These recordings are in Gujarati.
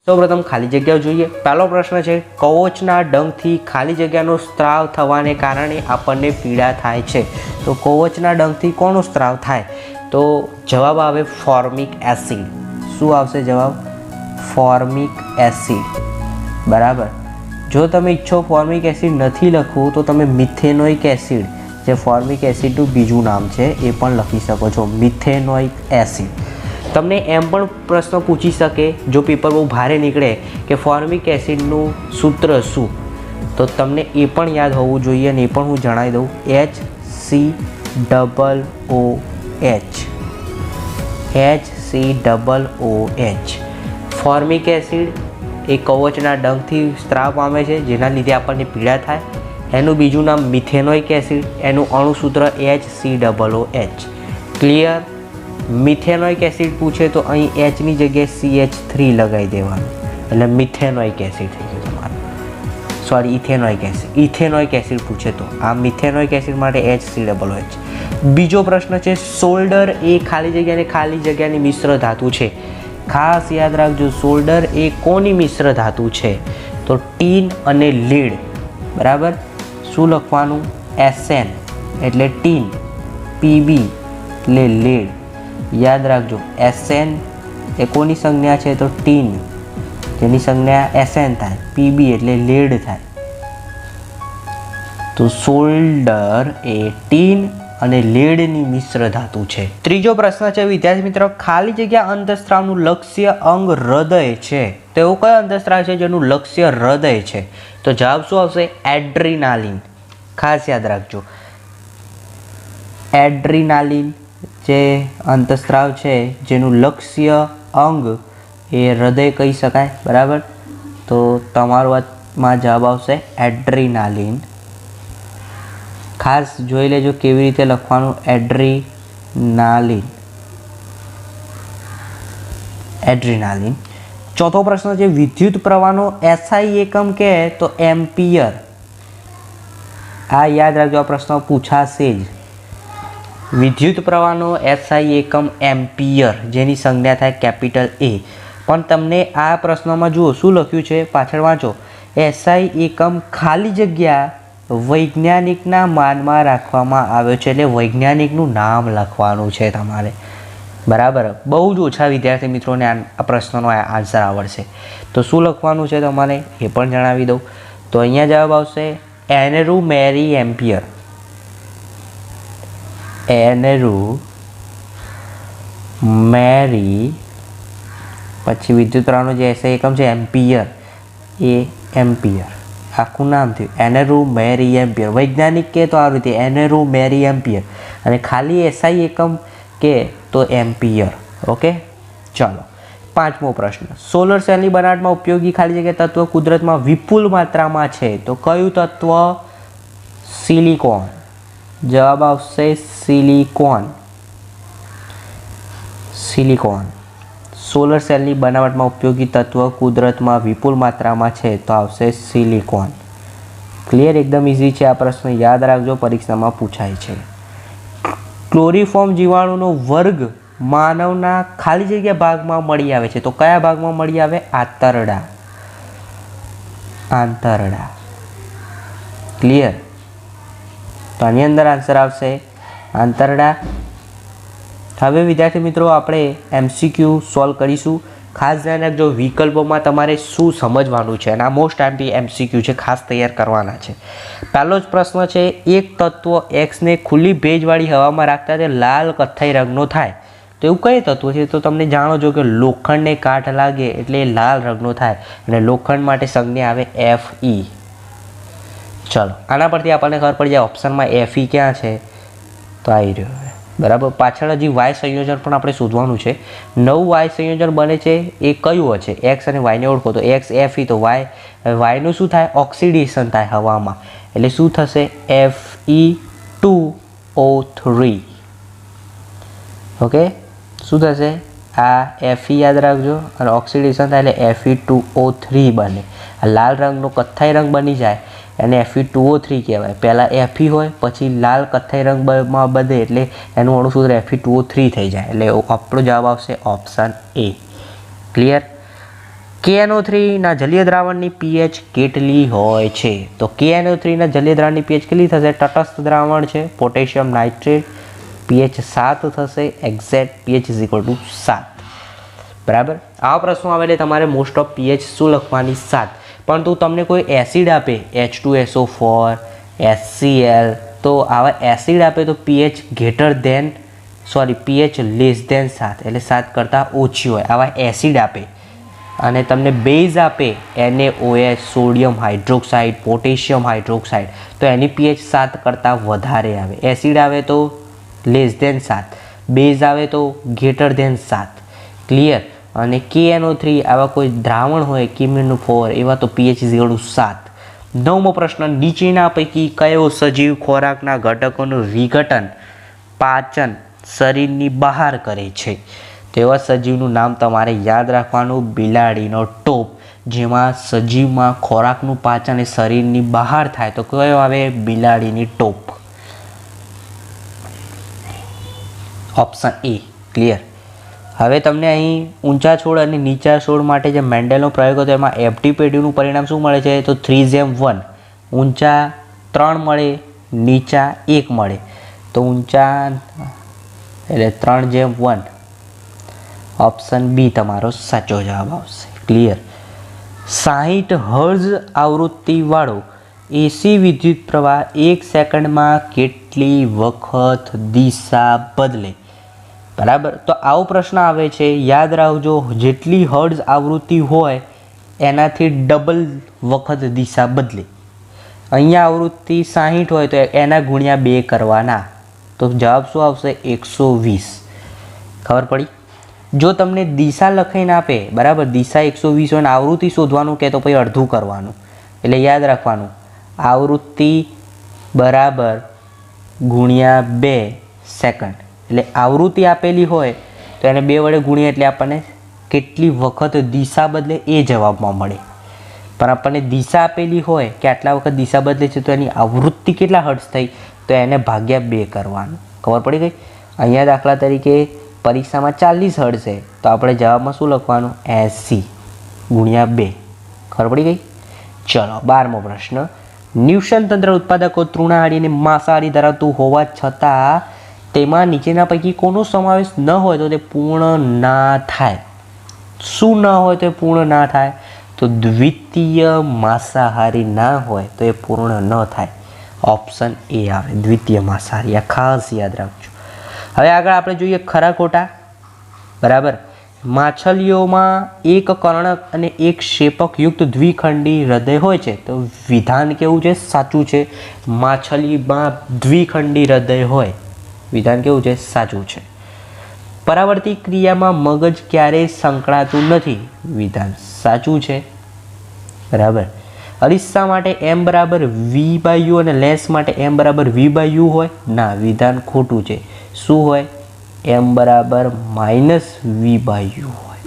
સૌપ્રથમ ખાલી જગ્યાઓ જોઈએ। પહેલો પ્રશ્ન છે, કવચના ડંખથી ખાલી જગ્યાનો સ્ત્રાવ થવાને કારણે આપણને પીડા થાય છે। તો કવચના ડંખથી કોનો સ્ત્રાવ થાય? તો જવાબ આવે ફોર્મિક એસિડ। શું આવશે જવાબ? ફોર્મિક એસિડ, બરાબર। જો તમે ઈચ્છો ફોર્મિક એસિડ નથી લખવું તો તમે મિથેનોઇક એસિડ, જે ફોર્મિક એસિડનું બીજું નામ છે, એ પણ લખી શકો છો, મિથેનોઇક એસિડ। તમને એમ પણ પ્રશ્ન પૂછી શકે જો પેપર બહુ ભારે નીકળે કે ફોર્મિક એસિડનું સૂત્ર શું, તો તમને એ પણ યાદ હોવું જોઈએ અને એ પણ હું જણાવી દઉં, HCOOH। ફોર્મિક એસિડ એ કવચના ડંખથી સ્ત્રાવ પામે છે, જેના લીધે આપણને પીડા થાય। એનું બીજું નામ મિથેનોઇક એસિડ, એનું અણુસૂત્ર HCOOH। ક્લિયર? મિથેનોઇક એસિડ પૂછે તો અહીં Hની જગ્યાએ CH3 લગાવી દેવાનું, એટલે મિથેનોઇક એસિડ થઈ ગયું તમારું। સોરી, ઇથેનોઇક એસિડ પૂછે તો આ મિથેનોઇક એસિડ માટે HCOOH। બીજો પ્રશ્ન છે, સોલ્ડર એ ખાલી જગ્યાની મિશ્ર ધાતુ છે। ખાસ યાદ રાખજો, સોલ્ડર એ કોની મિશ્ર ધાતુ છે? તો ટીન અને લીડ, બરાબર। શું લખવાનું? SN એટલે ટીન, PB એટલે લીડ। યાદ રાખજો, SN એ કોની સંજ્ઞા છે? તો ટીન, જેની સંજ્ઞા SN થાય, PB એટલે લીડ થાય। તો સોલ્ડર એ ટીન અને લીડની મિશ્ર ધાતુ છે। ત્રીજો પ્રશ્ન છે વિદ્યાર્થી મિત્રો, ખાલી જગ્યા અંતઃસ્ત્રાવનું લક્ષ્ય અંગ હૃદય છે, તો એવું કયો અંતઃસ્ત્રાવ છે જેનું લક્ષ્ય હૃદય છે? તો જવાબ શું આવશે? એડ્રીનાલિન। ખાસ યાદ રાખજો, એડ્રીનાલિન જે અંતઃસ્ત્રાવ છે જેનું લક્ષ્ય અંગ એ હૃદય કહી શકાય, બરાબર। તો તમારામાં જવાબ આવશે એડ્રીનાલિન। ખાસ જોઈ લેજો કેવી રીતે લખવાનું, એડ્રીનાલિન। ચોથો પ્રશ્ન છે, વિદ્યુત પ્રવાહનો SI એકમ કે તો એમ્પિયર। આ યાદ રાખજો, આ પ્રશ્ન પૂછાશે જ। વિદ્યુત પ્રવાહનો SI એકમ એમ્પિયર, જેની સંજ્ઞા થાય કેપિટલ A। પણ તમને આ પ્રશ્નમાં જુઓ શું લખ્યું છે, પાછળ વાંચો, SI એકમ ખાલી જગ્યા વૈજ્ઞાનિકના માનમાં રાખવામાં આવ્યો છે, એટલે વૈજ્ઞાનિકનું નામ લખવાનું છે તમારે, બરાબર। બહુ જ ઓછા વિદ્યાર્થી મિત્રોને આ પ્રશ્નનો આન્સર આવડશે, તો શું લખવાનું છે તમારે એ પણ જણાવી દઉં। તો અહીંયા જવાબ આવશે એનરુ મેરી એમ્પિયર। એનરુ મેરી, પછી વિદ્યુત પ્રવાહનો જે SI એકમ છે એમ્પિયર, એ એમ્પિયર આખું નામ થયું, એનરુ મેરી એમ્પિયર। વૈજ્ઞાનિક કે તો આ રીતે એનરુ મેરી એમ્પિયર, અને ખાલી SI એકમ કે તો એમ્પિયર। ઓકે, ચાલો પાંચમો પ્રશ્ન, સોલર સેલની બનાવટમાં ઉપયોગી ખાલી જગ્યા તત્વ કુદરતમાં વિપુલ માત્રામાં છે, તો કયું તત્વ? સિલિકોન। જવાબ આવશે સિલિકોન। સોલર સેલની બનાવટમાં ઉપયોગી તત્વ કુદરતમાં વિપુલ માત્રામાં છે, તો આવશે સિલિકોન। ક્લિયર? એકદમ ઇઝી છે આ પ્રશ્ન, યાદ રાખજો, પરીક્ષામાં પૂછાય છે। ક્લોરીફોર્મ જીવાણુનો વર્ગ માનવના ખાલી જગ્યા ભાગમાં મળી આવે છે, તો કયા ભાગમાં મળી આવે? આંતરડા। ક્લિયર? તો આની અંદર આન્સર આવશે આંતરડા। હવે વિદ્યાર્થી મિત્રો આપણે MCQ સોલ્વ કરીશું। ખાસ ધ્યાન રાખજો, વિકલ્પોમાં તમારે શું સમજવાનું છે, અને આ મોસ્ટ MCQ છે, ખાસ તૈયાર કરવાના છે। પહેલો જ પ્રશ્ન છે, એક તત્વ Xને ખુલ્લી ભેજવાળી હવામાં રાખતા તે લાલ કથ્થાઈ રંગનો થાય, તો એવું કઈ તત્વ છે? તો તમને જાણો છો કે લોખંડને કાટ લાગે એટલે લાલ રંગનો થાય, અને લોખંડ માટે સંજ્ઞા આવે Fe। ચલો આના પરથી આપણને ખબર પડી જાય ઓપ્શનમાં Fe ક્યાં છે, તો આવી રહ્યો, બરાબર। પાછળ હજી Y સંયોજન પણ આપણે શોધવાનું છે। નવું Y સંયોજન બને છે એ કયું હશે? X અને Y ને ઓળખો, તો X Fe, તો Y નું શું થાય? ઓક્સિડેશન થાય હવામાં, એટલે શું થશે? Fe2O3। ઓકે, શું થશે? આ Fe યાદ રાખજો, અને ઓક્સિડેશન થાય એટલે Fe2O3 બને। આ લાલ રંગનો કથ્થાઈ રંગ બની જાય એને Fe2O3 કહેવાય। પહેલાં Fe હોય, પછી લાલ કથ્થાઈ રંગમાં બદલે એટલે એનું અણુસૂત્ર Fe2O3 થઈ જાય, એટલે આપણો જવાબ આવશે ઓપ્શન A। ક્લિયર? KNO3 ના જલીય દ્રાવણની pH કેટલી હોય છે? તો KNO3 ના જલીય દ્રાવણની pH કેટલી થશે? તટસ્થ દ્રાવણ છે, પોટેશિયમ નાઇટ્રેટ, pH 7 થશે, એક્ઝેક્ટ pH = 7. બરાબર. આવા પ્રશ્નો આવે એટલે તમારે મોસ્ટ ઓફ pH શું લખવાની? 7. પરંતુ તમને કોઈ એસિડ આપે H2SO4, HCl, તો આવા એસિડ આપે તો pH લેસ ધેન 7 એટલે 7 કરતાં ઓછી હોય. આવા એસિડ આપે અને તમને બેઝ આપે NaOH, sodium hydroxide, potassium hydroxide, તો એની pH 7 કરતાં વધારે આવે. એસિડ આવે તો લેસ ધેન 7, બેઝ આવે તો ગ્રેટર ધેન 7. ક્લિયર. અને KNO3 આવા કોઈ દ્રાવણ હોય KMnO4 એવા તો pH = 7. 9મો પ્રશ્ન, નીચેના પૈકી કયો સજીવ ખોરાકના ઘટકોનું વિઘટન, પાચન શરીરની બહાર કરે છે? તેવા સજીવનું નામ તમારે યાદ રાખવાનું. બિલાડીનો ટોપ, જેમાં સજીવમાં ખોરાકનું પાચન એ શરીરની બહાર થાય તો કયો આવે? બિલાડીની ટોપ. Option A. ક્લિયર. હવે તમને અહીં ઊંચા છોડ અને નીચા છોડ માટે જે મેન્ડેલનો પ્રયોગ હતો એમાં FT-પેઢીનું પરિણામ શું મળે છે? તો 3:1. ઊંચા 3 મળે, નીચા 1 મળે. તો ઊંચા એટલે 3:1. ઓપ્શન B તમારો સાચો જવાબ આવશે. ક્લિયર. 60 હર્ટ્ઝ આવૃત્તિવાળો AC વિદ્યુત પ્રવાહ 1 સેકન્ડમાં કેટલી વખત દિશા બદલે? બરાબર. તો આવો પ્રશ્ન આવે છે, યાદ રાખજો, જેટલી હર્ટ્ઝ આવૃત્તિ હોય એનાથી ડબલ વખત દિશા બદલે. અહીંયા આવૃત્તિ 60 હોય તો એના ગુણ્યા 2 કરવાના, તો જવાબ શું આવશે? 120. ખબર પડી? જો તમને દિશા લખીને આપે, બરાબર, દિશા 120 હોય અને આવૃત્તિ શોધવાનું કહે તો પછી અડધું કરવાનું. એટલે યાદ રાખવાનું, આવૃત્તિ બરાબર ગુણ્યા 2 સેકન્ડ. એટલે આવૃત્તિ આપેલી હોય તો એને 2 વડે ગુણીએ એટલે આપણને કેટલી વખત દિશા બદલે એ જવાબમાં મળે. પણ આપણને દિશા આપેલી હોય કે આટલા વખત દિશા બદલે છે તો એની આવૃત્તિ કેટલા હર્ટ્ઝ થઈ તો એને ભાગ્યા 2 કરવાનું. ખબર પડી ગઈ? અહીંયા દાખલા તરીકે પરીક્ષામાં 40 હર્ટ્ઝ છે તો આપણે જવાબમાં શું લખવાનું? 80 ગુણ્યા 2. ખબર પડી ગઈ? ચલો 12મો પ્રશ્ન, ન્યુટન તંત્ર ઉત્પાદકો તૃણાહારી અને માંસાહારી ધરાવતું હોવા છતાં તેમાં નીચેના પૈકી કોનો સમાવેશ ન હોય તો તે પૂર્ણ ના થાય? શું ન હોય તો એ પૂર્ણ ના થાય? તો દ્વિતીય માંસાહારી ના હોય તો એ પૂર્ણ ન થાય. ઓપ્શન A આવે, દ્વિતીય માંસાહારી. આ ખાસ યાદ રાખજો. હવે આગળ આપણે જોઈએ ખરા ખોટા. બરાબર. માછલીઓમાં એક કર્ણક અને એક શેપકયુક્ત દ્વિખંડી હૃદય હોય છે તો વિધાન કેવું છે? સાચું છે. માછલીમાં દ્વિખંડી હૃદય હોય. વિધાન કેવું છે? સાચું છે. પરાવર્તી ક્રિયામાં મગજ ક્યારેય સંકળાતું નથી. વિધાન સાચું છે. બરાબર. અરીસા માટે M = V/U અને લેન્સ માટે M = V/U હોય? ના, વિધાન ખોટું છે. શું હોય? M = -V/U હોય.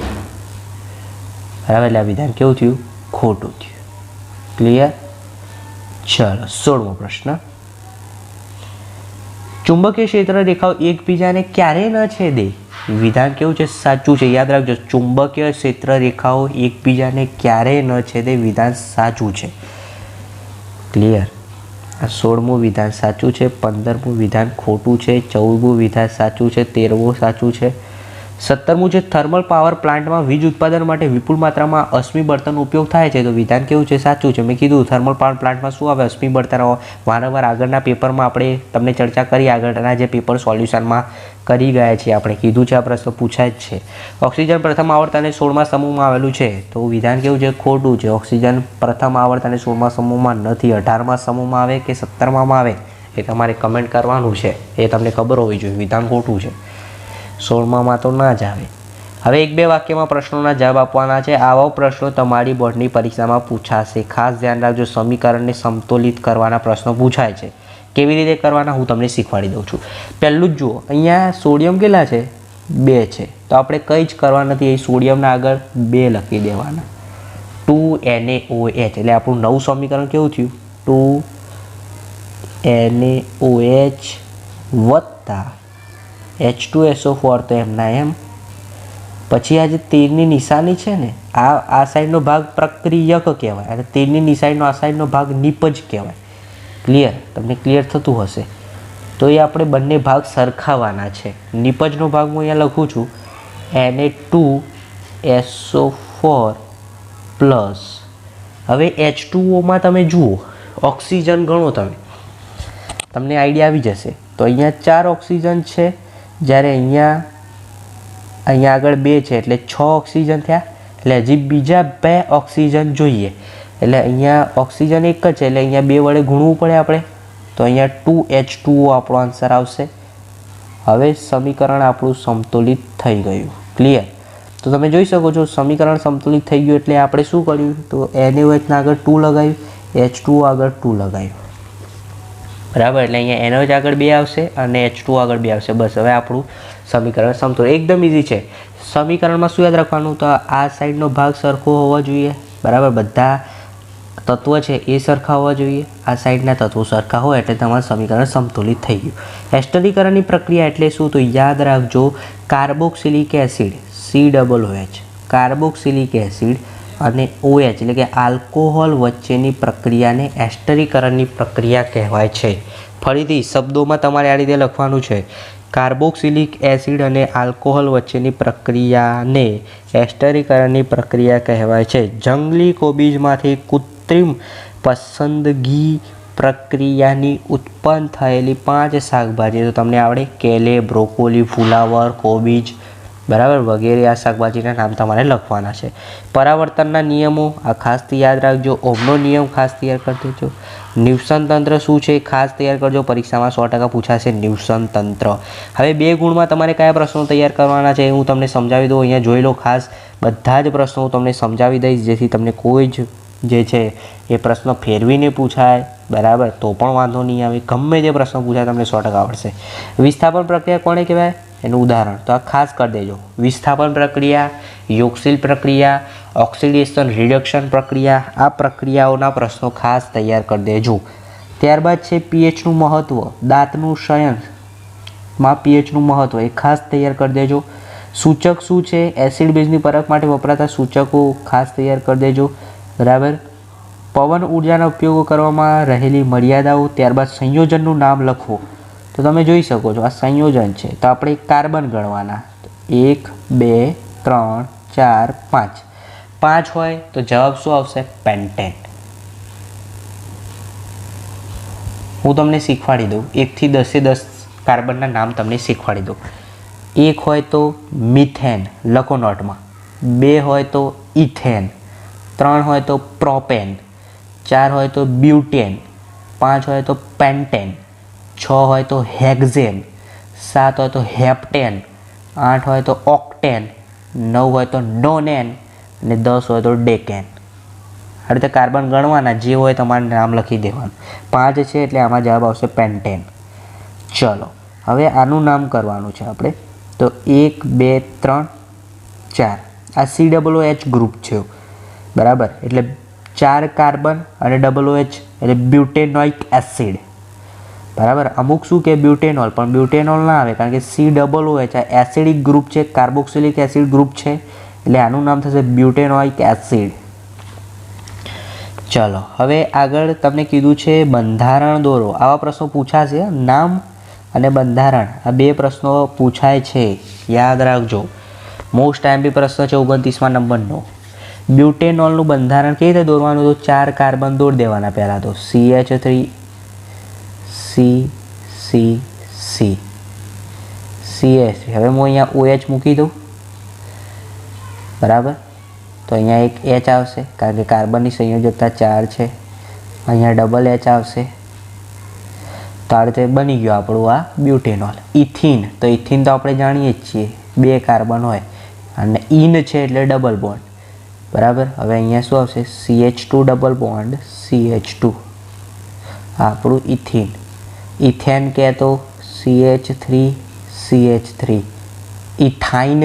બરાબર. એટલે આ વિધાન કેવું થયું? ખોટું થયું. ક્લિયર. ચલો 16મો પ્રશ્ન, ચુંબકીય ક્ષેત્ર રેખાઓ એકબીજાને ક્યારે ન છેદે? વિધાન કેવું છે? સાચું છે. યાદ રાખજો, ચુંબકીય ક્ષેત્ર રેખાઓ એકબીજાને ક્યારેય ન છેદે. વિધાન સાચું છે. ક્લિયર. આ 16મું વિધાન સાચું છે. 15મું વિધાન ખોટું છે. 14મું વિધાન સાચું છે. 13મું સાચું છે. 17મું છે, થર્મલ પાવર પ્લાન્ટમાં વીજ ઉત્પાદન માટે વિપુલ માત્રામાં અશ્મિ બળતણનો ઉપયોગ થાય છે તો વિધાન કેવું છે? સાચું છે. મેં કીધું થર્મલ પાવર પ્લાન્ટમાં શું આવે? અશ્મિ બળતણ. વારંવાર આગળના પેપરમાં આપણે તમને ચર્ચા કરી, આગળના જે પેપર સોલ્યુશનમાં કરી ગયા છીએ આપણે, કીધું છે આ પ્રશ્ન પૂછાય જ છે. ઓક્સિજન પ્રથમ આવર્ત અને 16મા સમૂહમાં આવેલું છે તો વિધાન કેવું છે? ખોટું છે. ઓક્સિજન પ્રથમ આવર્ત અને 16મા સમૂહમાં નથી. 18મા સમૂહમાં આવે કે 17મામાં આવે એ તમારે કમેન્ટ કરવાનું છે. એ તમને ખબર હોવી જોઈએ. વિધાન ખોટું છે. 16માં તો ના જ આવે. હવે 1-2 વાક્યમાં પ્રશ્નોના જવાબ આપવાના છે. આવા પ્રશ્નો તમારી બોર્ડની પરીક્ષામાં પૂછાશે. ખાસ ધ્યાન રાખજો, સમીકરણને સમતોલિત કરવાના પ્રશ્નો પૂછાય છે. કેવી રીતે કરવાના હું તમને શીખવાડી દઉં છું. પહેલું જ જુઓ, અહીંયા સોડિયમ કેટલા છે? 2 છે. તો આપણે કંઈ જ કરવા નથી. એ સોડિયમના આગળ 2 લખી દેવાના. 2NaOH એટલે આપણું નવું સમીકરણ કેવું થયું? 2NaOH વત્તા H2SO4 તો એમના એમ પછી આ જે તીરની નિશાની છે ને, આ સાઈડનો ભાગ પ્રક્રિયક કહેવાય અને તીરની નિશાનીનો આ સાઈડનો ભાગ નિપજ કહેવાય. ક્લિયર? તમને ક્લિયર થતું હશે. તો એ આપણે બંને ભાગ સરખાવાના છે. નિપજનો ભાગ હું અહીંયા લખું છું Na2SO4 પ્લસ. હવે H2Oમાં તમે જુઓ, ઓક્સિજન ગણો, તમને આઈડિયા આવી જશે. તો અહીંયા 4 ઓક્સિજન છે, જ્યારે અહીંયા આગળ 2 છે એટલે 6 ઓક્સિજન થયા. એટલે હજી બીજા 2 ઓક્સિજન જોઈએ. એટલે અહીંયા ઓક્સિજન એક જ છે એટલે અહીંયા 2 વડે ગુણવું પડે આપણે. તો અહીંયા 2H2O આપણો આન્સર આવશે. હવે સમીકરણ આપણું સંતુલિત થઈ ગયું. ક્લિયર? તો તમે જોઈ શકો છો સમીકરણ સંતુલિત થઈ ગયું એટલે આપણે શું કર્યું? તો NaOH આગળ 2 લગાવ્યું, H2O આગળ 2 લગાવ્યું. બરાબર? એટલે અહીંયા NaOH આગળ 2 આવશે અને H2O આગળ 2 આવશે. બસ, હવે આપણું સમીકરણ સમતુલિત. એકદમ ઇઝી છે. સમીકરણમાં શું યાદ રાખવાનું? તો આ સાઈડનો ભાગ સરખો હોવો જોઈએ. બરાબર? બધા તત્વ છે એ સરખા હોવા જોઈએ. આ સાઈડના તત્વો સરખા હોય એટલે તમારું સમીકરણ સંતુલિત થઈ ગયું. એસ્ટરીકરણની પ્રક્રિયા એટલે શું? તો યાદ રાખજો, carboxylic acid COOH, carboxylic acid અને OH એટલે કે આલ્કોહોલ વચ્ચેની પ્રક્રિયાને એસ્ટરીકરણની પ્રક્રિયા કહેવાય છે. ફરીથી શબ્દોમાં તમારે આ રીતે લખવાનું છે, કાર્બોક્સિલિક એસિડ અને આલ્કોહોલ વચ્ચેની પ્રક્રિયાને એસ્ટરીકરણની પ્રક્રિયા કહેવાય છે. જંગલી કોબીજમાંથી કૃત્રિમ પસંદગી પ્રક્રિયાની ઉત્પન્ન થયેલી 5 શાકભાજી તો તમને આવડે, કેલે, બ્રોકોલી, ફુલાવર, કોબીજ, બરાબર, વગેરે. આ શાકભાજીના નામ તમારે લખવાના છે. પરાવર્તનના નિયમો આ ખાસ યાદ રાખજો. ઓહમનો નિયમ ખાસ તૈયાર કરી દેજો. નિવસન તંત્ર શું છે ખાસ તૈયાર કરજો, પરીક્ષામાં 100% પૂછાશે નિવસન તંત્ર. હવે 2 ગુણમાં તમારે કયા પ્રશ્નો તૈયાર કરવાના છે હું તમને સમજાવી દઉં. અહીંયા જોઈ લો ખાસ, બધા જ પ્રશ્નો હું તમને સમજાવી દઈશ જેથી તમને કોઈ જ જે છે એ પ્રશ્ન ફેરવીને પૂછાય, બરાબર, તો પણ વાંધો નહીં આવે. ગમે તે પ્રશ્ન પૂછાય તમને 100% આવડશે. વિસ્થાપન પ્રક્રિયા કોને કહેવાય એનું ઉદાહરણ તો આ ખાસ કરી દેજો. વિસ્થાપન પ્રક્રિયા, યોગશીલ પ્રક્રિયા, ઓક્સિડેશન રિડક્શન પ્રક્રિયા, આ પ્રક્રિયાઓના પ્રશ્નો ખાસ તૈયાર કરી દેજો. ત્યારબાદ છે પીએચનું મહત્ત્વ, દાંતનું શયનમાં પીએચનું મહત્ત્વ એ ખાસ તૈયાર કરી દેજો. સૂચક શું છે? એસિડ બેઝની પરખ માટે વપરાતા સૂચકો ખાસ તૈયાર કરી દેજો. બરાબર? પવન ઉર્જાના ઉપયોગો કરવામાં રહેલી મર્યાદાઓ. ત્યારબાદ સંયોજનનું નામ લખો. તો તમે જોઈ શકો છો આ સંયોજન છે તો આપણે કાર્બન ગણવાના. 1 2 3 4 5. 5 હોય તો જવાબ શું આવશે? પેન્ટેન. હું તમને શીખવાડી દઉં, 1 થી 10 એ 10 કાર્બનના નામ તમને શીખવાડી દઉં. 1 હોય તો મિથેન, લખો નોટમાં. 2 હોય તો ઇથેન, 3 હોય તો પ્રોપેન, 4 હોય તો બ્યુટેન, 5 હોય તો પેન્ટેન, 6 હોય તો હેક્ઝેન, 7 હોય તો હેપ્ટેન, 8 હોય તો ઓક્ટેન, 9 હોય તો નોનેન અને 10 હોય તો ડેકેન. આ રીતે કાર્બન ગણવાના, જે હોય તમારે નામ લખી દેવાનું. 5 છે એટલે આમાં જવાબ આવશે પેન્ટેન. ચલો હવે આનું નામ કરવાનું છે આપણે. તો 1 2 3 4 આ COOH ગ્રુપ છે, બરાબર, એટલે 4 કાર્બન અને OH એટલે બ્યુટેનોઇક એસિડ. બરાબર? અમુક શું કે બ્યુટેનોલ, પણ બ્યુટેનોલ ના આવે કારણ કે COOH આ એસિડિક ગ્રુપ છે, કાર્બોક્સિલિક એસિડ ગ્રુપ છે એટલે આનું નામ થશે બ્યુટેનોઇક એસિડ. ચલો હવે આગળ તમને કીધું છે બંધારણ દોરો. આવા પ્રશ્નો પૂછાશે. નામ અને બંધારણ આ 2 પ્રશ્નો પૂછાય છે, યાદ રાખજો. મોસ્ટ આઈએમપી પ્રશ્ન છે 29મા નંબરનો. બ્યુટેનોલનું બંધારણ કેવી રીતે દોરવાનું? તો 4 કાર્બન દોરી દેવાના. પહેલાં તો CH3 CH3. હવે હું અહીંયા OH મૂકી દઉં, બરાબર, તો અહીંયા એક H આવશે કારણ કે કાર્બનની સંયોજકતા 4 છે. અહીંયા ડબલ H આવશે. તો આ રીતે બની ગયું આપણું આ બ્યુટેનોલ. ઇથિન, તો ઇથિન તો આપણે જાણીએ જ છીએ 2 કાર્બન હોય અને ઇન છે એટલે ડબલ બોન્ડ, બરાબર. હવે અહીંયા શું આવશે? CH2 ડબલ બોન્ડ CH2, આપણું ઇથિન. ઇથેન કહેતો CH3 CH3. ઇથાઇન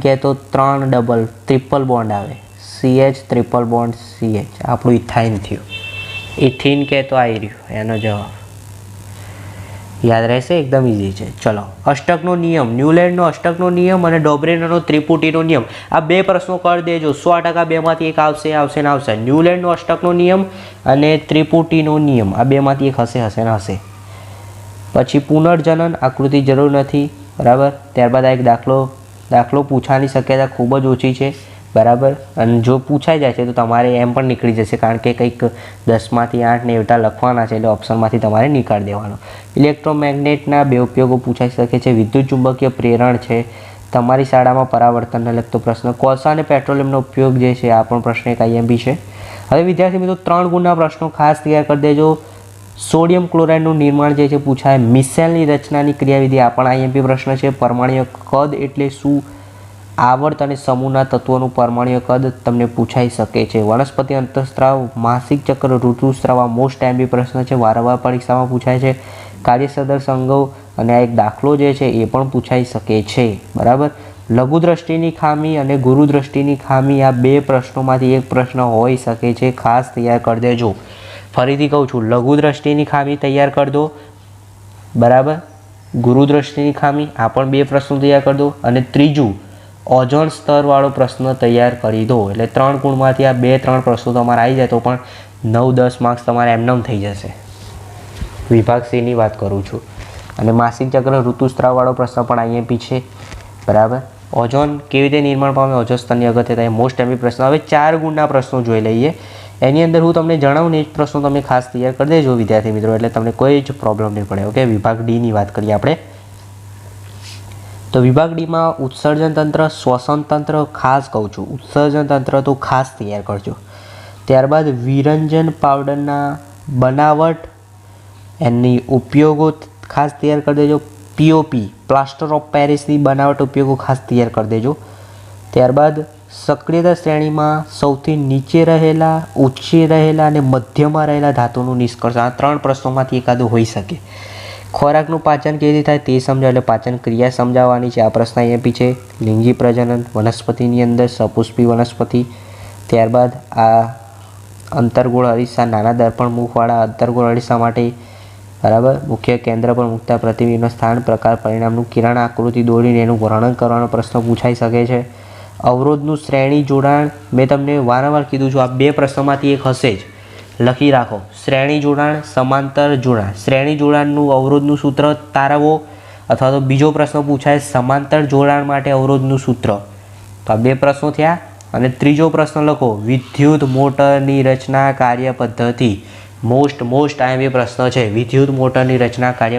કહેતો 3 ટ્રિપલ બોન્ડ આવે, CH ટ્રિપલ બોન્ડ CH, આપણું ઇથાઇન થયું. ઇથિન કહેતો આવી રહ્યું એનો જવાબ. યાદ રહેશે, એકદમ ઇઝી છે. ચલો, અષ્ટકનો નિયમ, ન્યૂલેન્ડનો અષ્ટકનો નિયમ અને ડોબ્રેનરનો ત્રિપુટીનો નિયમ, આ બે પ્રશ્નો કરી દેજો. 100% બેમાંથી એક આવશે ને આવશે. ન્યૂલેન્ડનો અષ્ટકનો નિયમ અને ત્રિપુટીનો નિયમ, આ બેમાંથી એક હશે ને હશે. પછી પુનર્જનન આકૃતિ જરૂર નથી, બરાબર. ત્યારબાદ આ એક દાખલો પૂછવાની શક્યતા ખૂબ જ ઓછી છે, બરાબર. અને જો પૂછાઈ જાય છે તો તમારે એમ પણ નીકળી જશે, કારણ કે કંઈક 10માંથી 8 ને એવટા લખવાના છે, એટલે ઓપ્શનમાંથી તમારે નીકાળી દેવાનો. ઇલેક્ટ્રોમેગ્નેટના બે ઉપયોગો પૂછાઈ શકે છે. વિદ્યુત ચુંબકીય પ્રેરણ છે, તમારી શાળામાં પરાવર્તનને લગતો પ્રશ્ન. કોલસા અને પેટ્રોલિયમનો ઉપયોગ જે છે, આ પણ પ્રશ્ન એક IMP છે. હવે વિદ્યાર્થી મિત્રો 3 ગુણના પ્રશ્નો ખાસ તૈયાર કરી દેજો. સોડિયમ ક્લોરાઇડનું નિર્માણ જે છે પૂછાય. મિસેલની રચનાની ક્રિયાવિધિ, આ પણ IMP પ્રશ્ન છે. પરમાણ્વીય કદ એટલે શું? આવર્ત અને સમૂહના તત્વોનું પરમાણ્વીય કદ તમને પૂછાઈ શકે છે. વનસ્પતિ અંતઃસ્ત્રાવ, માસિક ચક્ર, ઋતુસ્રાવ, આ મોસ્ટ IMP પ્રશ્ન છે, વારંવાર પરીક્ષામાં પૂછાય છે. કાર્યસદર્શ અંગો અને આ એક દાખલો જે છે એ પણ પૂછાઈ શકે છે, બરાબર. લઘુ દ્રષ્ટિની ખામી અને ગુરુ દ્રષ્ટિની ખામી, આ બે પ્રશ્નોમાંથી એક પ્રશ્ન હોઈ શકે છે, ખાસ તૈયાર કરી દેજો. ફરીથી કહું છું, લઘુ દ્રષ્ટિની ખામી તૈયાર કરી દો, બરાબર. ગુરુ દ્રષ્ટિની ખામી, આ પણ બે પ્રશ્નો તૈયાર કરી દો. અને ત્રીજું, ઓઝોન સ્તરવાળો પ્રશ્ન તૈયાર કરી દો. એટલે 3 ગુણમાંથી આ 2-3 પ્રશ્નો તમારે આવી જાય તો પણ 9-10 માર્ક્સ તમારે એમનેમ થઈ જશે. વિભાગ C ની વાત કરું છું. અને માસિક ચક્ર ઋતુસ્રાવવાળો પ્રશ્ન પણ IMP છે, બરાબર. ઓઝોન કેવી રીતે નિર્માણ પામે, ઓઝોન સ્તરની અગત્યતા, એ મોસ્ટ IMP પ્રશ્ન. હવે 4 ગુણના પ્રશ્નો જોઈ લઈએ. એની અંદર હું તમને જણાવું ને એ જ પ્રશ્નો તમે ખાસ તૈયાર કરી દેજો વિદ્યાર્થી મિત્રો, એટલે તમને કોઈ જ પ્રોબ્લેમ નહીં પડે. ઓકે, વિભાગ D ની વાત કરીએ આપણે. તો વિભાગ Dમાં ઉત્સર્જન તંત્ર, શ્વસન તંત્ર, ખાસ કહું છું ઉત્સર્જન તંત્ર તો ખાસ તૈયાર કરજો. ત્યારબાદ વિરંજન પાવડરના બનાવટ, એની ઉપયોગો ખાસ તૈયાર કરી દેજો. POP, પ્લાસ્ટર ઓફ પેરિસની બનાવટ ઉપયોગો ખાસ તૈયાર કરી દેજો. ત્યારબાદ સક્રિયતા શ્રેણીમાં સૌથી નીચે રહેલા, ઊંચે રહેલા અને મધ્યમાં રહેલા ધાતુનું નિષ્કર્ષ, આ 3 પ્રશ્નોમાંથી એકાદું હોઈ શકે. ખોરાકનું પાચન કેવી રીતે થાય તે સમજાવ, એટલે પાચન ક્રિયા સમજાવવાની છે, આ પ્રશ્ન IMP છે. લિંગી પ્રજનન વનસ્પતિની અંદર, સપુષ્પી વનસ્પતિ. ત્યારબાદ આ અંતર્ગોળ અરીસા, નાના દર્પણ મુખવાળા અંતર્ગોળ અરીસા માટે, બરાબર. મુખ્ય કેન્દ્ર પર મૂકતા પ્રતિબિંબનું સ્થાન, પ્રકાર, પરિણામનું કિરણ આકૃતિ દોરીને એનું વર્ણન કરવાનો પ્રશ્ન પૂછાઈ શકે છે. અવરોધનું શ્રેણી જોડાણ, મેં તમને વારંવાર કીધું છું, આ 2 પ્રશ્નોમાંથી એક હશે જ, લખી રાખો. શ્રેણી જોડાણ, સમાંતર જોડાણ. શ્રેણી જોડાણનું અવરોધનું સૂત્ર તારવો, અથવા તો બીજો પ્રશ્ન પૂછાય સમાંતર જોડાણ માટે અવરોધનું સૂત્ર. તો આ 2 પ્રશ્નો થયા. અને ત્રીજો પ્રશ્ન લખો, વિદ્યુત મોટરની રચના કાર્ય પદ્ધતિ. મોસ્ટ IMP પ્રશ્ન છે, વિદ્યુત મોટરની રચના કાર્ય